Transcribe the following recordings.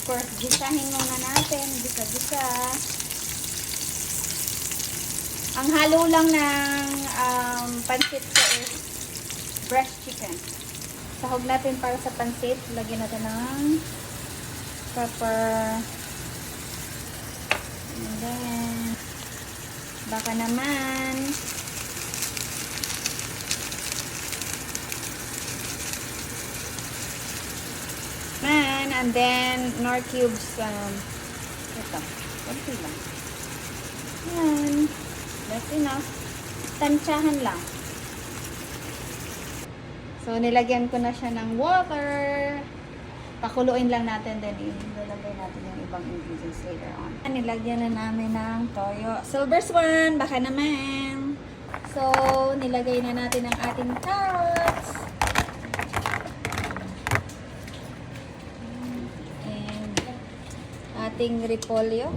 Of course, gisahin muna natin. Gisa-gisa. Ang halo lang ng pansit ko is breast chicken. Sahog natin para sa pansit. Lagyan natin ng pepper. And then, baka naman. And then, nor cubes, ito, konti lang. Yan. That's enough. Tansyahan lang. So, nilagyan ko na siya ng water. Pakuluin lang natin, then ilalagay natin yung ibang ingredients later on. Nilagyan na namin ng toyo. Silver Swan, baka naman. So, nilagay na natin ang ating carrots. And ating repolyo.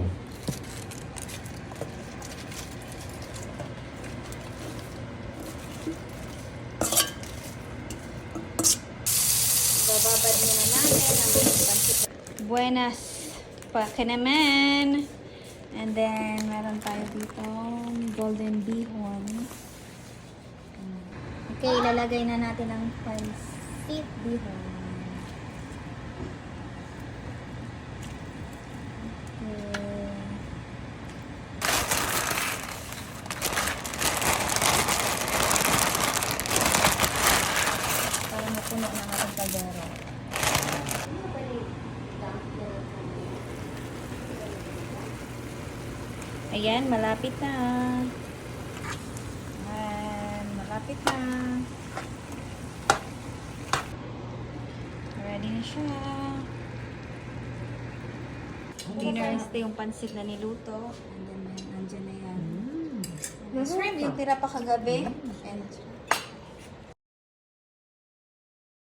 Bababad muna natin ang pansit. Buenas pa naman. And then, meron tayo dito golden bihon. Okay, ilalagay na natin ang pansit bihon. Okay. Para mapuno na natin kaldero. Ayan, malapit na. Ayan, malapit na. Ready na siya. Dinner ito yung pansit na niluto. And then, andyan na yan. Shrimp, yung tira pa kagabi. And